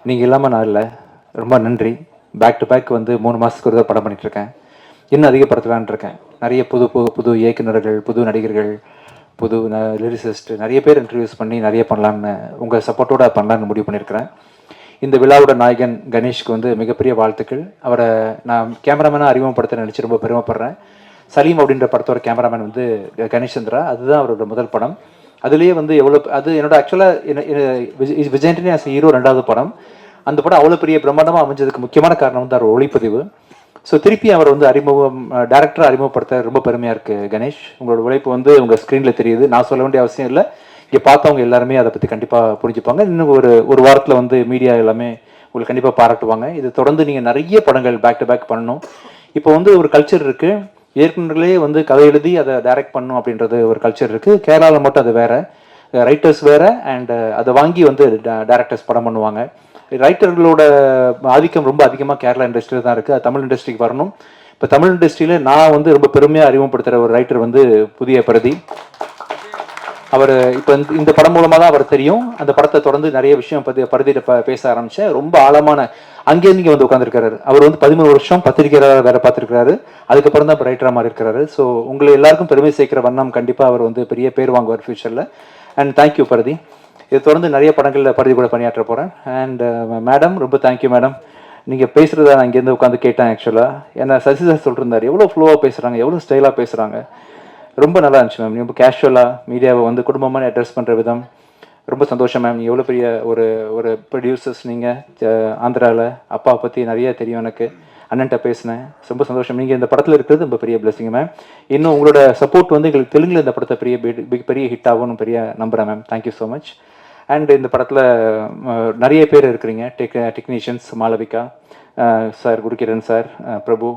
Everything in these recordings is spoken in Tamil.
நீங்கள் இல்லாமல் நான் இல்லை. ரொம்ப நன்றி. பேக் டு பேக் வந்து 3 மாதத்துக்கு ஒரு படம் பண்ணிகிட்ருக்கேன். இன்னும் அதிகப்படுத்தலான் இருக்கேன். நிறைய புது இயக்குநர்கள், புது நடிகர்கள், புது லிரிசிஸ்ட் நிறைய பேர் இன்ட்ரடியூஸ் பண்ணி நிறைய பண்ணலான்னு உங்கள் சப்போர்ட்டோட பண்ணலான்னு முடிவு பண்ணியிருக்கிறேன். இந்த விழாவோட நாயகன் கணேஷ்க்கு வந்து மிகப்பெரிய வாழ்த்துக்கள். அவரை நான் கேமராமேனாக அறிமுகப்படுத்த நினச்சி ரொம்ப பெருமைப்படுறேன். சலீம் அப்படின்ற படத்தோட கேமராமேன் வந்து கணேஷ் சந்திரா. அதுதான் அவரோட முதல் படம். அதுலேயே வந்து எவ்வளோ அது என்னோட ஆக்சுவலாக விஜயன்டனி ஆஸ் ஹீரோ 2வது படம். அந்த படம் அவ்வளோ பெரிய பிரம்மாண்டமாக அமைஞ்சதுக்கு முக்கியமான காரணம் வந்து அவர் ஒளிப்பதிவு. ஸோ திருப்பி அவர் வந்து டேரக்டராக அறிமுகப்படுத்த ரொம்ப பெருமையாக இருக்குது கணேஷ். உங்களோட உழைப்பு வந்து உங்கள் ஸ்க்ரீனில் தெரியுது. நான் சொல்ல வேண்டிய அவசியம் இல்லை. இங்கே பார்த்தவங்க எல்லாருமே அதை பற்றி கண்டிப்பாக புரிஞ்சுப்பாங்க. இன்னும் ஒரு வாரத்தில் வந்து மீடியா எல்லாமே உங்களுக்கு கண்டிப்பாக பாராட்டுவாங்க. இது தொடர்ந்து நீங்கள் நிறைய படங்கள் பேக் டு பேக் பண்ணணும். இப்போ வந்து ஒரு கல்ச்சர் இருக்குது. இயக்குநர்களே வந்து கதை எழுதி அதை டைரக்ட் பண்ணும் அப்படின்றது ஒரு கல்ச்சர் இருக்குது. கேரளாவில் மட்டும் அது வேறு, ரைட்டர்ஸ் வேறு, அண்ட் அதை வாங்கி வந்து டேரக்டர்ஸ் படம் பண்ணுவாங்க. ரைட்டர்களோட ஆதிக்கம் ரொம்ப அதிகமாக கேரளா இண்டஸ்ட்ரியில் தான் இருக்குது. அது தமிழ் இண்டஸ்ட்ரிக்கு வரணும். இப்போ தமிழ் இண்டஸ்ட்ரியில் நான் வந்து ரொம்ப பெருமையாக அறிமுகப்படுத்துகிற ஒரு ரைட்டர் வந்து புதிய பிரதி. அவர் இப்போ இந்த படம் மூலமாக தான் அவர் தெரியும். அந்த படத்தை தொடர்ந்து நிறைய விஷயம் பருதியிட்ட பேச ஆரம்பித்தேன். ரொம்ப ஆழமான அங்கேருந்து இங்கே வந்து உட்காந்துருக்காரு. அவர் வந்து 13 வருஷம் பத்திரிகையாளராக வேலை பார்த்துருக்காரு. அதுக்கப்புறம் தான் இப்போ ரைட்டராக மாறி இருக்கிறாரு. ஸோ உங்களை எல்லாருக்கும் பெருமை சேர்க்கிற வண்ணம் கண்டிப்பாக அவர் வந்து பெரிய பேர் வாங்குவார் ஃபியூச்சரில். அண்ட் தேங்க்யூ பருதி. இது தொடர்ந்து நிறைய படங்களில் பருதி கூட பணியாற்ற போகிறேன். அண்ட் மேடம் ரொம்ப தேங்க்யூ மேடம். நீங்கள் பேசுகிறத நான் இங்கேருந்து உட்காந்து கேட்டேன். ஆக்சுவலாக ஏன்னா சசி சார் சொல்லிருந்தார் எவ்வளோ ஃப்ளோவாக பேசுகிறாங்க, எவ்வளோ ஸ்டைலாக பேசுகிறாங்க. ரொம்ப நல்லா இருந்துச்சு மேம். ரொம்ப கேஷுவலாக மீடியாவை வந்து குடும்பமாக அட்ரஸ் பண்ணுற விதம் ரொம்ப சந்தோஷம் மேம். எவ்வளோ பெரிய ஒரு ப்ரொடியூசர்ஸ் நீங்கள் ஆந்திராவில். அப்பாவை பற்றி நிறைய தெரியும் எனக்கு. அண்ணன்ட்ட பேசினேன். ரொம்ப சந்தோஷம். நீங்கள் இந்த படத்தில் இருக்கிறது ரொம்ப பெரிய பிளஸிங் மேம். இன்னும் உங்களோட சப்போர்ட் வந்து எங்களுக்கு தெலுங்கில் இந்த படத்தை பெரிய ஹிட் ஆகும்னு பெரிய நம்புகிறேன் ma'am. Thank you so much. And இந்த படத்தில் நிறைய பேர் இருக்கிறீங்க. Technicians Malavika sir, Gurukiran sir, பிரபு,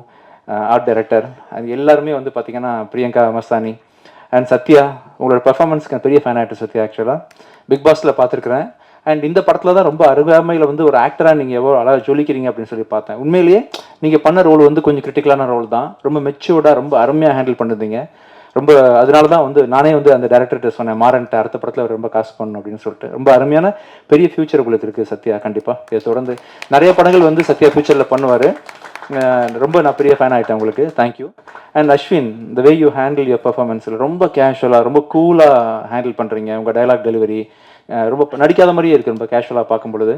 ஆர்ட் டைரக்டர், அது எல்லாருமே வந்து பார்த்திங்கன்னா பிரியங்கா மஸ்தானி அண்ட் சத்யா. உங்களோட பர்ஃபார்மன்ஸ்க்கு பெரிய ஃபேன் ஆகிட்டு சத்யா. ஆக்சுவலாக பிக் பாஸில் பார்த்துருக்குறேன். அண்ட் இந்த படத்தில் தான் ரொம்ப அருகாமையில் வந்து ஒரு ஆக்டராக நீங்கள் எவ்வளோ அழகாக ஜொலிக்கிறீங்க அப்படின்னு சொல்லி பார்த்தேன். உண்மையிலேயே நீங்கள் பண்ண ரோல் வந்து கொஞ்சம் கிரிட்டிக்கலான ரோல் தான். ரொம்ப மெச்சூர்டாக ரொம்ப அருமையாக ஹேண்டில் பண்ணுறீங்க. ரொம்ப அதனால தான் வந்து நானே வந்து அந்த டேரக்டர்கிட்ட சொன்னேன், மாறன்ட்ட அடுத்த படத்தில் அவர் ரொம்ப காசு பண்ணணும் அப்படின்னு சொல்லிட்டு. ரொம்ப அருமையான பெரிய ஃபியூச்சர் உங்களுக்கு இருக்குது சத்யா. கண்டிப்பாக இதை தொடர்ந்து நிறைய படங்கள் வந்து சத்யா ஃபியூச்சரில் பண்ணுவார். ரொம்ப நான் பெரிய ஃபேன் ஆகிட்டேன் உங்களுக்கு. Thank you. And Ashwin, the way you handle your பர்ஃபார்மன்ஸில் ரொம்ப கேஷுவலாக ரொம்ப கூலாக ஹேண்டில் பண்ணுறீங்க. உங்கள் டைலாக் டெலிவரி ரொம்ப நடிக்காத மாதிரியே இருக்குது ரொம்ப கேஷுவலாக பார்க்கும் பொழுது.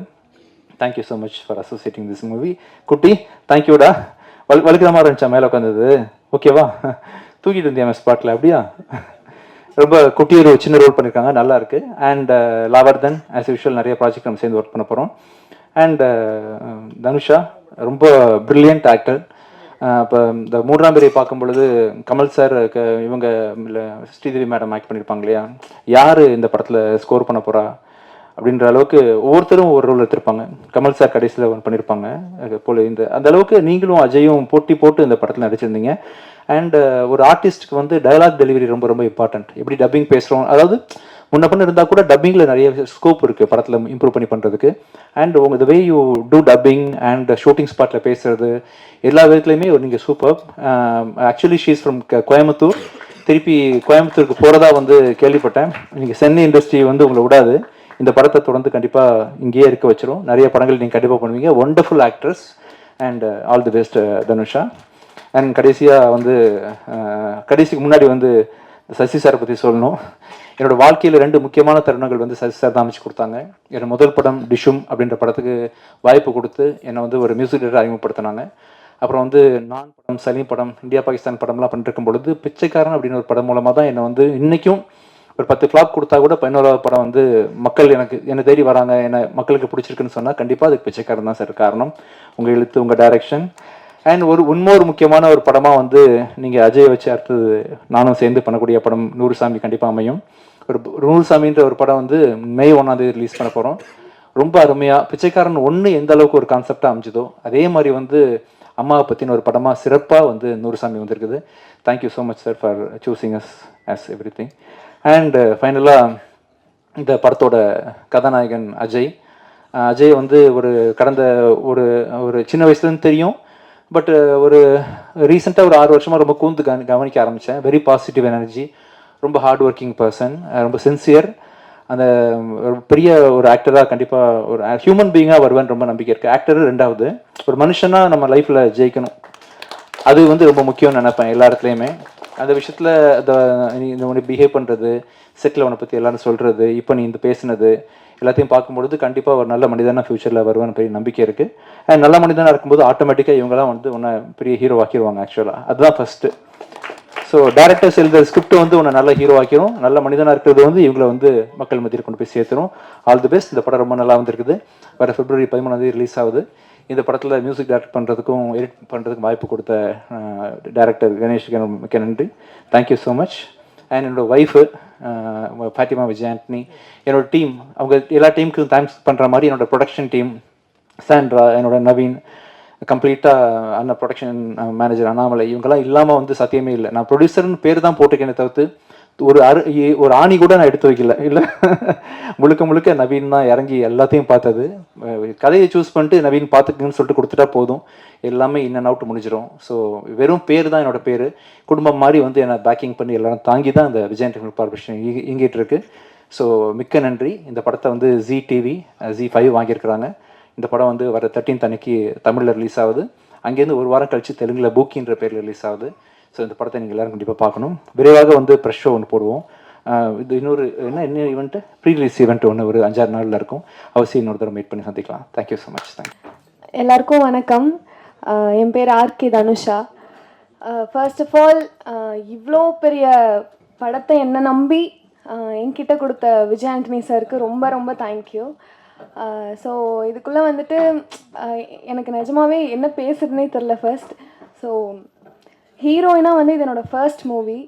Thank you so much for associating this movie. குட்டி தேங்க்யூடா. வலுக்கிற மாதிரி இருந்துச்சா மேலே உட்காந்தது? ஓகேவா? தூக்கிட்டு இருந்தியா ஸ்பாட்டில்? அப்படியா? ரொம்ப குட்டி ஒரு சின்ன ரோல் பண்ணியிருக்காங்க, நல்லா இருக்குது. அண்ட் லாவர்தன் ஆஸ் யூஷுவல் நிறைய ப்ராஜெக்ட் நம்ம சேர்ந்து ஒர்க் பண்ண போகிறோம். அண்ட் தனுஷா ரொம்ப ப்ரில்லியன்ட் ஆக்டர். இப்போ இந்த 3ஆம் பிறை பார்க்கும் பொழுது கமல் சார் இவங்க ஸ்ரீதேவி மேடம் ஆக்ட் பண்ணியிருப்பாங்க இல்லையா, யார் இந்த படத்தில் ஸ்கோர் பண்ண போகிறா அப்படின்ற அளவுக்கு ஒவ்வொருத்தரும் ஒரு ரோல் எடுத்திருப்பாங்க. கமல் சார் கடைசியில் ஒன்று பண்ணியிருப்பாங்க போல. அந்த அளவுக்கு நீங்களும் அஜயும் போட்டி போட்டு இந்த படத்தில் நடிச்சிருந்தீங்க. அண்ட் ஒரு ஆர்டிஸ்ட்டுக்கு வந்து டயலாக் டெலிவரி ரொம்ப ரொம்ப இம்பார்ட்டன்ட். எப்படி டப்பிங் பேசுகிறோம், அதாவது முன்ன பண்ண இருந்தால் கூட டப்பிங்கில் நிறைய ஸ்கோப் இருக்குது படத்தில் இம்ப்ரூவ் பண்ணி பண்ணுறதுக்கு. And the way you do dubbing and shooting ஸ்பாட்டில் பேசுகிறது எல்லா விதத்துலையுமே நீங்கள் super. Actually she's from Coimbatore. திருப்பி கோயம்புத்தூருக்கு போகிறதா வந்து கேள்விப்பட்டேன். நீங்கள் சென்னை இண்டஸ்ட்ரி வந்து உங்களை விடாது. இந்த படத்தை தொடர்ந்து கண்டிப்பாக இங்கேயே இருக்க வச்சிரும். நிறைய படங்கள் நீங்கள் கண்டிப்பாக பண்ணுவீங்க. Wonderful actress and all the best Dhanusha. அண்ட் கடைசியாக வந்து கடைசிக்கு முன்னாடி வந்து சசி சாரை பற்றி சொல்லணும். என்னோடய வாழ்க்கையில் 2 முக்கியமான தருணங்கள் வந்து சசி சார் தான் அமைச்சு கொடுத்தாங்க. என்னோட முதல் படம் டிஷும் அப்படின்ற படத்துக்கு வாய்ப்பு கொடுத்து என்னை வந்து ஒரு மியூசிக் டைரக்டர் அறிமுகப்படுத்தினாங்க. அப்புறம் வந்து நான் படம், சலீம் படம், இந்தியா பாகிஸ்தான் படம்லாம் பண்ணிருக்கும் பொழுது பிச்சைக்காரன் அப்படின்னு ஒரு படம் மூலமாக தான் என்னை வந்து இன்றைக்கும் ஒரு 10 ஃப்ளாப் கொடுத்தா கூட 11வது படம் வந்து மக்கள் என்னை தேடி வராங்க, என்னை மக்களுக்கு பிடிச்சிருக்குன்னு சொன்னால் கண்டிப்பாக அதுக்கு பிச்சைக்காரன் தான் சார் காரணம். உங்கள் எழுத்து, உங்கள் டைரக்ஷன். அண்ட் இன்னொரு முக்கியமான ஒரு படமாக வந்து நீங்கள் அஜயை வச்சு அடுத்தது நானும் சேர்ந்து பண்ணக்கூடிய படம் நூறுசாமி கண்டிப்பாக அமையும். ஒரு நூறுசாமின்ற ஒரு படம் வந்து மே 1 ரிலீஸ் பண்ண போகிறோம். ரொம்ப அருமையாக பிச்சைக்காரன் 1 எந்த அளவுக்கு ஒரு கான்செப்டாக அமைஞ்சதோ அதே மாதிரி வந்து அம்மாவை பற்றின ஒரு படமாக சிறப்பாக வந்து நூறுசாமி வந்திருக்குது. Thank you so much sir for choosing us as everything. அண்ட் ஃபைனலாக இந்த படத்தோட கதாநாயகன் அஜய் வந்து கடந்த ஒரு சின்ன வயசுலேருந்து தெரியும். பட் ஒரு ரீசெண்டாக ஒரு 6 வருஷமாக ரொம்ப கூர்ந்து கவனிக்க ஆரம்பித்தேன். வெரி பாசிட்டிவ் எனர்ஜி, ரொம்ப ஹார்ட் ஒர்க்கிங் பர்சன், ரொம்ப சின்சியர். அந்த ஒரு பெரிய ஒரு ஆக்டராக கண்டிப்பாக ஒரு ஹியூமன் பீயிங்காக வருவேன்னு ரொம்ப நம்பிக்கை இருக்குது. ஆக்டர் ரெண்டாவது, ஒரு மனுஷனாக நம்ம லைஃப்பில் ஜெயிக்கணும், அது வந்து ரொம்ப முக்கியம்னு நினைப்பேன் எல்லா இடத்துலையுமே. அந்த விஷயத்தில் நீ இந்த மாதிரி பிஹேவ் பண்ணுறது, செட்டில் அவனை பற்றி எல்லாரும் சொல்கிறது, இப்போ நீ இந்த பேசுனது எல்லாத்தையும் பார்க்கும்பொழுது கண்டிப்பாக ஒரு நல்ல மனிதனாக ஃப்யூச்சரில் வருவான்னு பெரிய நம்பிக்கை இருக்குது. அண்ட் நல்ல மனிதனாக இருக்கும்போது ஆட்டோமேட்டிக்காக இவங்கெல்லாம் வந்து உன்னை பெரிய ஹீரோ ஆக்கிடுவாங்க. ஆக்சுவலாக அதுதான் ஃபஸ்ட்டு. ஸோ டேரக்டர்ஸ் எழுதுகிற ஸ்கிரிப்ட் வந்து உன்னை நல்ல ஹீரோ ஆக்கிரும். நல்ல மனிதனாக இருக்கிறது வந்து இவங்களை வந்து மக்கள் மத்தியில் கொண்டு போய் சேர்த்துரும். All the best. இந்த படம் ரொம்ப நல்லா வந்திருக்குது. வர February 13 ரிலீஸ் ஆகுது. இந்த படத்தில் மியூசிக் டைரக்ட் பண்ணுறதுக்கும் எடிட் பண்ணுறதுக்கும் வாய்ப்பு கொடுத்த டைரக்டர் கணேஷ்க்கு மிக்க நன்றி. Thank you so much. அண்ட் என்னோடய ஒய்ஃபு ஃபாத்திமா விஜய் ஆண்டனி, என்னோடய டீம், அவங்க எல்லா டீமுக்கும் தேங்க்ஸ் பண்ணுற மாதிரி என்னோடய ப்ரொடக்ஷன் டீம், சாண்ட்ரா, என்னோட நவீன், கம்ப்ளீட்டாக அண்ணன் ப்ரொடக்ஷன் மேனேஜர் அண்ணாமலை, இவங்கெல்லாம் இல்லாமல் வந்து சத்தியமே இல்லை. நான் ப்ரொடியூசர்னு பேர் தான் போட்டிருக்கேனே தவிர்த்து ஒரு ஆணி கூட நான் எடுத்து வைக்கல. இல்லை, முழுக்க முழுக்க நவீன் தான் இறங்கி எல்லாத்தையும் பார்த்தது. கதையை சூஸ் பண்ணிட்டு நவீன் பார்த்துக்குங்கன்னு சொல்லிட்டு கொடுத்துட்டா போதும், எல்லாமே இன் அண்ட் அவுட் முடிஞ்சிடும். ஸோ வெறும் பேர் தான் என்னோடய பேர். குடும்பம் மாதிரி வந்து என்னை பேக்கிங் பண்ணி எல்லாரும் தாங்கி தான் இந்த விஜய் டெக்னிக்கல் கார்பரேஷன் இயங்கிட்டு இருக்கு. ஸோ மிக்க நன்றி. இந்த படத்தை வந்து ஜி டிவி Z5 வாங்கியிருக்கிறாங்க. இந்த படம் வந்து வர 13th அன்னைக்கு தமிழில் ரிலீஸ் ஆகுது. அங்கேருந்து ஒரு வாரம் கழித்து தெலுங்கில் பூக்கின்ற பேரில் ரிலீஸ் ஆகுது. ஸோ இந்த படத்தை நீங்கள் எல்லோரும் கண்டிப்பாக பார்க்கணும். விரைவாக வந்து ப்ரெஷ் ஷோ ஒன்று போடுவோம். இது இன்னொரு என்ன ஈவெண்ட்டு, ப்ரீ ரிலீஸ் ஈவெண்ட் ஒன்று ஒரு 5-6 நாளில் இருக்கும். அவசியம் இன்னொரு தடவை மீட் பண்ணி சந்திக்கலாம். Thank you so much. தேங்க்யூ. எல்லாருக்கும் வணக்கம். என் பேர் RK Dhanusha. First of all, இவ்வளோ பெரிய படத்தை என்ன நம்பி என்கிட்ட கொடுத்த விஜய் ஆண்டனி சாருக்கு ரொம்ப ரொம்ப தேங்க்யூ. ஸோ இதுக்குள்ளே வந்துட்டு எனக்கு நிஜமாவே என்ன பேசுறதுனே தெரில ஃபர்ஸ்ட். ஸோ ஹீரோயினாக வந்து இது என்னோடய ஃபர்ஸ்ட் மூவி,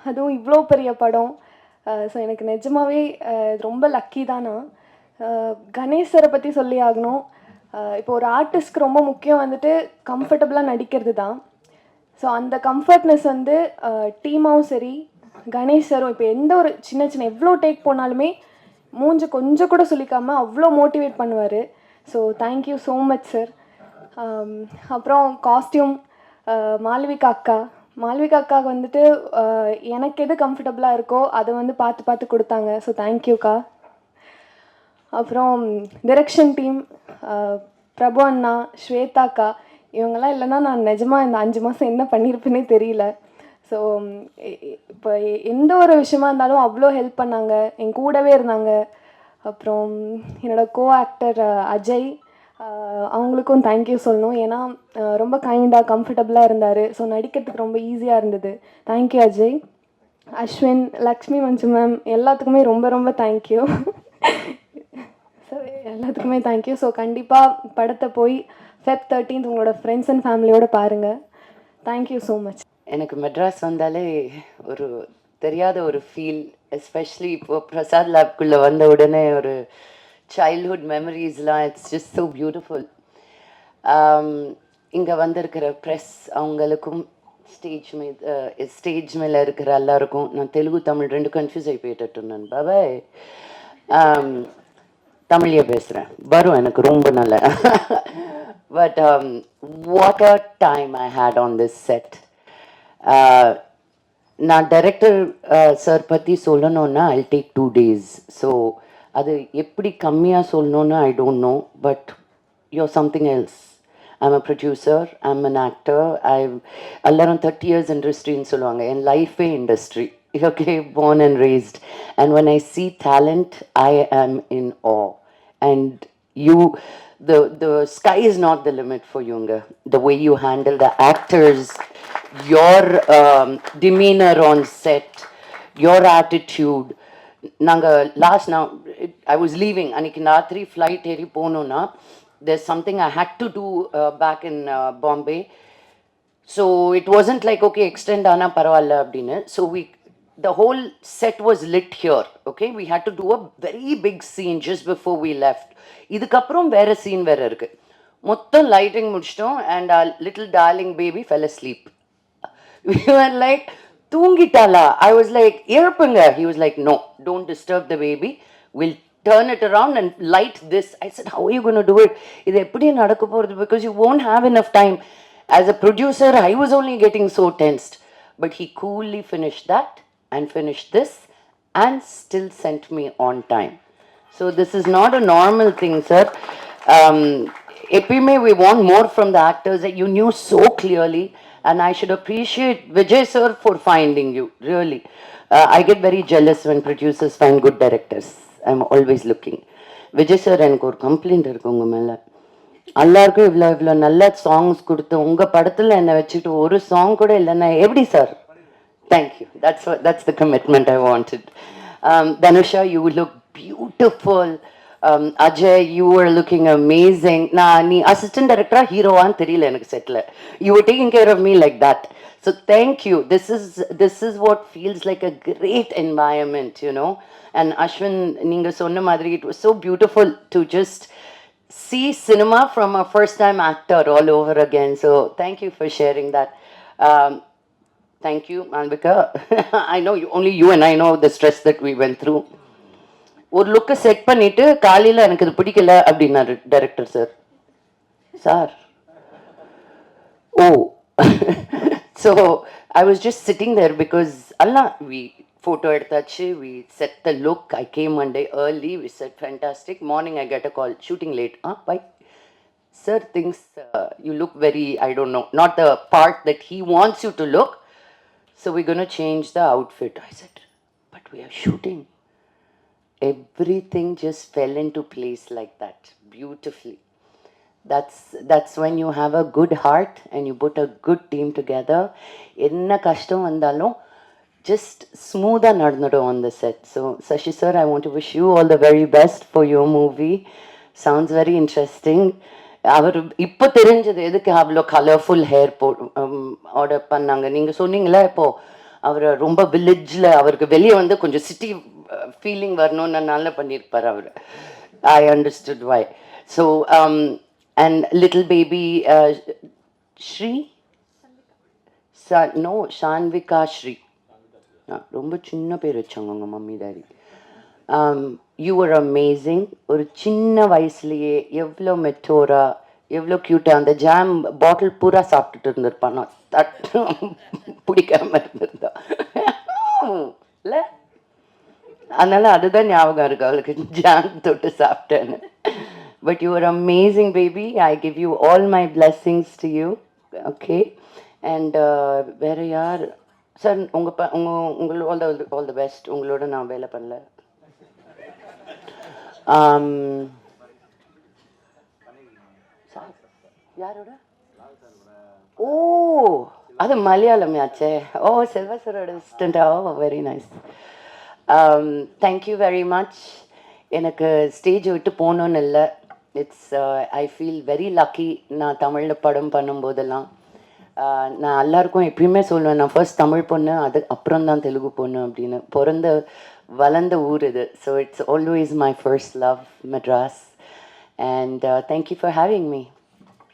அதுவும் இவ்வளோ பெரிய படம். ஸோ எனக்கு நிஜமாவே ரொம்ப லக்கி தான். நான் கணேஷ் சாரை பற்றி சொல்லி ஆகணும். இப்போ ஒரு ஆர்டிஸ்ட்க்கு ரொம்ப முக்கியம் வந்துட்டு கம்ஃபர்டபுளாக நடிக்கிறது தான். ஸோ அந்த கம்ஃபர்ட்னஸ் வந்து டீமாவும் சரி, கணேஷ் சாரும் இப்போ எந்த ஒரு சின்ன சின்ன எவ்வளோ டேக் போனாலுமே மூஞ்சு கொஞ்சம் கூட சொல்லிக்காமல் அவ்வளோ மோட்டிவேட் பண்ணுவார். So thank you so much sir. அப்புறம் காஸ்டியூம் மாளவிகா அக்கா வந்துட்டு எனக்கு எது கம்ஃபர்டபுளாக இருக்கோ அதை வந்து பார்த்து பார்த்து கொடுத்தாங்க. ஸோ தேங்க்யூக்கா. அப்புறம் டிரெக்ஷன் டீம் பிரபு அண்ணா, ஸ்வேதாக்கா, இவங்கெல்லாம் இல்லைன்னா நான் நிஜமாக இந்த 5 மாதம் என்ன பண்ணியிருப்பேனே தெரியல. ஸோ இப்போ எந்த ஒரு விஷயமா இருந்தாலும் அவ்வளோ ஹெல்ப் பண்ணாங்க, என் கூடவே இருந்தாங்க. அப்புறம் என்னோடய கோ ஆக்டர் அஜய், அவங்களுக்கும் தேங்க்யூ சொல்லணும். ஏன்னா ரொம்ப கைண்டாக கம்ஃபர்டபுளாக இருந்தார். ஸோ நடிக்கிறதுக்கு ரொம்ப ஈஸியாக இருந்தது. தேங்க்யூ அஜய். அஸ்வின், லக்ஷ்மி மஞ்சு மேம், எல்லாத்துக்குமே ரொம்ப ரொம்ப தேங்க்யூ. ஸோ எல்லாத்துக்குமே தேங்க்யூ. ஸோ கண்டிப்பாக படத்தை போய் Feb 13th உங்களோட ஃப்ரெண்ட்ஸ் அண்ட் ஃபேமிலியோடு பாருங்கள். Thank you so much. எனக்கு மெட்ராஸ் வந்தாலே ஒரு தெரியாத ஒரு ஃபீல், எஸ்பெஷலி இப்போ பிரசாத் லேப்குள்ளே வந்த உடனே ஒரு சைல்ட்ஹுட் மெமரிஸ்லாம், இட்ஸ் ஜஸ்ட் ஸோ பியூட்டிஃபுல். இங்கே வந்திருக்கிற ப்ரெஸ் அவங்களுக்கும் ஸ்டேஜ் மேலே இருக்கிற எல்லாருக்கும், நான் தெலுங்கு தமிழ் 2 கன்ஃபியூஸ் ஆகி போயிட்டுருந்தேன். பாபாய் தமிழையே பேசுகிறேன், வரும் எனக்கு ரொம்ப நல்ல. But what a time I had on this set. நான் டைரக்டர் சார் பற்றி சொல்லணுன்னா ஐ டேக் 2 days. ஸோ அது எப்படி கம்மியாக சொல்லணுன்னு I don't know, but you're something else. I'm a producer, I'm an actor. எல்லாரும் 30 years இண்டஸ்ட்ரின்னு சொல்லுவாங்க, என் லைஃபே industry. Okay, born and raised. And when I see talent, I am in awe. And you, the sky is not the limit for you. The way you handle the actors, your demeanor on set, your attitude. Now, I was leaving, anikku raatri flight eri ponona, there's something I had to do back in Bombay. So it wasn't like, okay, extend ana paravalla abdinu. So the whole set was lit here. Okay, we had to do a very big scene just before we left. Idukaprom vera scene vera irukku, mottham lighting mudichitom, and our little darling baby fell asleep. We were like, thoongitala. I was like, irpunga. He was like, no, don't disturb the baby, we'll turn it around and light this. I said, how are you going to do it? Idu eppadi nadakku poradhu, because you won't have enough time. As a producer, I was only getting so tensed, but he coolly finished that and finished this, and still sent me on time. So this is not a normal thing, sir. Epime, we want more from the actors that you knew so clearly, and I should appreciate Vijay sir for finding you. Really, I get very jealous when producers find good directors. I'm always looking. Vijay sir, எனக்கு ஒரு கம்ப்ளைண்ட் இருக்கு உங்க மேல. எல்லாருக்கும் இவ்வளோ இவ்வளோ நல்ல சாங்ஸ் கொடுத்து உங்கள் படத்தில் என்னை வச்சுட்டு ஒரு சாங் கூட இல்லைன்னா எப்படி sir? Thank you. That's the commitment I wanted. Dhanusha, you look beautiful. Ajay, you were looking amazing. நீ அசிஸ்டன்ட் டைரக்டரா ஹீரோவான்னு தெரியல எனக்கு settle. You were taking care of me like that. So thank you. This is what feels like a great environment, you know. And Ashwin, நீங்க சொன்ன மாதிரி it was so beautiful to just see cinema from a first time actor all over again. So thank you for sharing that. Thank you, Malvika. I know only you and I know the stress that we went through. ஒரு லுக்கை செட் பண்ணிட்டு காலையில் எனக்கு இது பிடிக்கல அப்படின்னாரு director sir. Sir oh so I was just sitting there because எல்லாம் வி ஃபோட்டோ எடுத்தாச்சு, we set the look. I came one day early, we set fantastic. Morning I get a call, shooting late. By sir thinks you look very, I don't know, not the part that he wants you to look, so we're going to change the outfit. I said, but we are shooting. Everything just fell into place like that beautifully. That's when you have a good heart and you put a good team together. Enna kashtam vandalum just smooth and நடந்துடும் on the set. So Sashi sir, I want to wish you all the very best for your movie. Sounds very interesting. அவர் இப்போ தெரிஞ்சது எதுக்கு அவ்வளோ கலர்ஃபுல் ஹேர் ஆர்டர் பண்ணாங்க. நீங்கள் சொன்னீங்களா இப்போது அவர் ரொம்ப வில்லேஜில் அவருக்கு வெளியே வந்து கொஞ்சம் சிட்டி ஃபீலிங் வரணும்னு நல்லா பண்ணியிருப்பார் அவர். I understood why. So and little baby Sri no Shanvika Sri, ரொம்ப சின்ன பேர் வச்சாங்க உங்கள் mummy daddy. You are amazing. ஒரு சின்ன வயசுலேயே எவ்வளோ மெட்டோரா, எவ்வளோ க்யூட்டாக அந்த ஜாம் பாட்டில் பூரா சாப்பிட்டுட்டு இருந்திருப்பான். தட்டு பிடிக்காம இருந்திருந்தா இல்லை, அதனால அதுதான் ஞாபகம் இருக்கு அவளுக்கு, ஜாம் தொட்டு சாப்பிட்டேன்னு. But you are amazing baby. I give you all my blessings to you. Okay. And வேறு யார் சார்? உங்களோட ஆல் த பெஸ்ட். உங்களோட நான் வேலை பண்ணல. யாரோட? ஓ, அது மலையாளமே ஆச்சே. ஓ, செல்வா சாரோட அசிஸ்டண்டா? Oh, very nice. Thank you very much. எனக்கு ஸ்டேஜ் விட்டு போகணுன்னு இல்லை. It's I feel very lucky. நான் தமிழில் படம் பண்ணும்போதெல்லாம் நான் எல்லாருக்கும் எப்பயுமே சொல்லுவேன், நான் ஃபர்ஸ்ட் தமிழ் பொண்ணு, அது அப்புறம் தான் தெலுங்கு பொண்ணு அப்படின்னு. பிறந்த வளர்ந்த ஊர் இது. So it's always my first love, Madras. And thank you for having me.